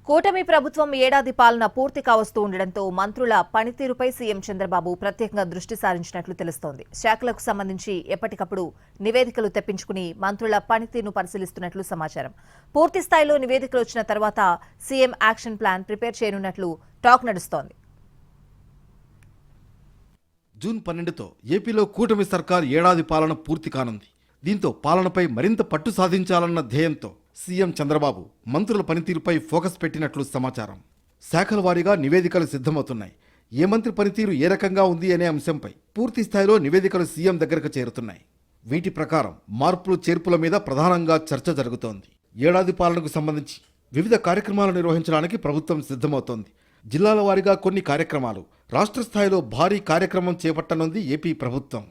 కూటమి ప్రభుత్వం ఏడాది పాలన పూర్తి కావస్తూ ఉండడంతో మంత్రుల పనితీరుపై సీఎం చంద్రబాబు ప్రత్యేకంగా దృష్టి సారించినట్లు తెలుస్తోంది. శాఖలకు సంబంధించి ఎప్పటికప్పుడు నివేదికలు తెప్పించుకుని మంత్రుల పనితీరును పరిశీలిస్తున్నట్లు సమాచారం. పూర్తి స్థాయిలో నివేదికలు వచ్చిన తర్వాత సీఎం యాక్షన్ ప్లాన్ ప్రిపేర్ చేయనున్నట్లు టాక్ నడుస్తోంది. జూన్ 12తో ఏపీలో కూటమి సర్కార్ ఏడాది పాలన పూర్తి కానుంది. దీంతో పాలనపై మరింత పట్టు సాధించాలన్న ధ్యేయంతో సీఎం చంద్రబాబు మంత్రుల పనితీరుపై ఫోకస్ పెట్టినట్లు సమాచారం. శాఖల వారీగా నివేదికలు సిద్ధమవుతున్నాయి. ఏ మంత్రి పనితీరు ఏ రకంగా ఉంది అనే అంశంపై పూర్తి స్థాయిలో నివేదికలు సీఎం దగ్గరకు చేరుతున్నాయి. వీటి ప్రకారం మార్పులు చేర్పుల మీద ప్రధానంగా చర్చ జరుగుతోంది. ఏడాది పాలనకు సంబంధించి వివిధ కార్యక్రమాలు నిర్వహించడానికి ప్రభుత్వం సిద్ధమవుతోంది. జిల్లాల వారీగా కొన్ని కార్యక్రమాలు, రాష్ట్ర స్థాయిలో భారీ కార్యక్రమం చేపట్టనుంది ఏపీ ప్రభుత్వం.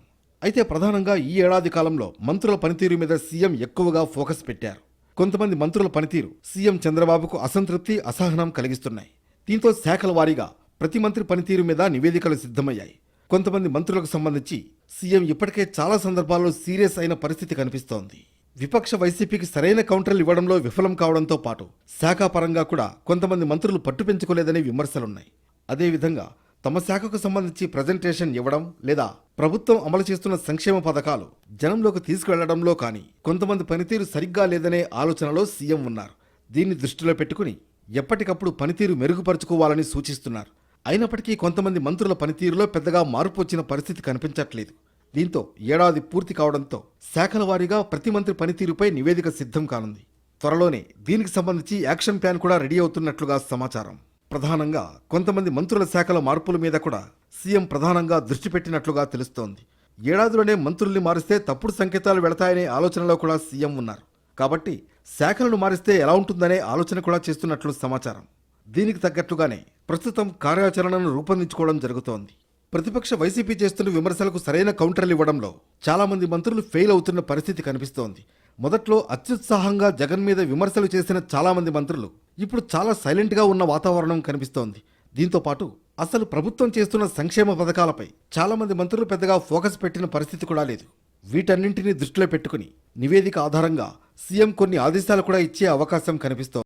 అయితే ప్రధానంగా ఈ ఏడాది కాలంలో మంత్రుల పనితీరు మీద సీఎం ఎక్కువగా ఫోకస్ పెట్టారు. కొంతమంది మంత్రుల పనితీరు సీఎం చంద్రబాబుకు అసంతృప్తి, అసహనం కలిగిస్తున్నాయి. దీంతో శాఖల వారీగా ప్రతి మంత్రి పనితీరు మీద నివేదికలు సిద్ధమయ్యాయి. కొంతమంది మంత్రులకు సంబంధించి సీఎం ఇప్పటికే చాలా సందర్భాల్లో సీరియస్ అయిన పరిస్థితి కనిపిస్తోంది. విపక్ష వైసీపీకి సరైన కౌంటర్లు ఇవ్వడంలో విఫలం కావడంతో పాటు శాఖాపరంగా కూడా కొంతమంది మంత్రులు పట్టు పెంచుకోలేదనే విమర్శలున్నాయి. అదేవిధంగా తమ శాఖకు సంబంధించి ప్రజెంటేషన్ ఇవ్వడం లేదా ప్రభుత్వం అమలు చేస్తున్న సంక్షేమ పథకాలు జనంలోకి తీసుకువెళ్లడంలో కానీ కొంతమంది పనితీరు సరిగ్గా లేదనే ఆలోచనలో సీఎం ఉన్నారు. దీన్ని దృష్టిలో పెట్టుకుని ఎప్పటికప్పుడు పనితీరు మెరుగుపరుచుకోవాలని సూచిస్తున్నారు. అయినప్పటికీ కొంతమంది మంత్రుల పనితీరులో పెద్దగా మార్పు వచ్చిన పరిస్థితి కనిపించట్లేదు. దీంతో ఏడాది పూర్తి కావడంతో శాఖల వారీగా ప్రతి మంత్రి పనితీరుపై నివేదిక సిద్ధం కానుంది. త్వరలోనే దీనికి సంబంధించి యాక్షన్ ప్లాన్ కూడా రెడీ అవుతున్నట్లుగా సమాచారం. ప్రధానంగా కొంతమంది మంత్రుల శాఖల మార్పుల మీద కూడా సీఎం ప్రధానంగా దృష్టి పెట్టినట్లుగా తెలుస్తోంది. ఏడాదిలోనే మంత్రుల్ని మారిస్తే తప్పుడు సంకేతాలు వెళతాయనే ఆలోచనలో కూడా సీఎం ఉన్నారు. కాబట్టి శాఖలను మారిస్తే ఎలా ఉంటుందనే ఆలోచన కూడా చేస్తున్నట్లు సమాచారం. దీనికి తగ్గట్లుగానే ప్రస్తుతం కార్యాచరణను రూపొందించుకోవడం జరుగుతోంది. ప్రతిపక్ష వైసీపీ చేస్తున్న విమర్శలకు సరైన కౌంటర్లు ఇవ్వడంలో చాలా మంది మంత్రులు ఫెయిల్ అవుతున్న పరిస్థితి కనిపిస్తోంది. మొదట్లో అత్యుత్సాహంగా జగన్ మీద విమర్శలు చేసిన చాలా మంది మంత్రులు ఇప్పుడు చాలా సైలెంట్గా ఉన్న వాతావరణం కనిపిస్తోంది. దీంతో పాటు అసలు ప్రభుత్వం చేస్తున్న సంక్షేమ పథకాలపై చాలా మంది మంత్రులు పెద్దగా ఫోకస్ పెట్టిన పరిస్థితి కూడా లేదు. వీటన్నింటినీ దృష్టిలో పెట్టుకుని నివేదిక ఆధారంగా సీఎం కొన్ని ఆదేశాలు కూడా ఇచ్చే అవకాశం కనిపిస్తోంది.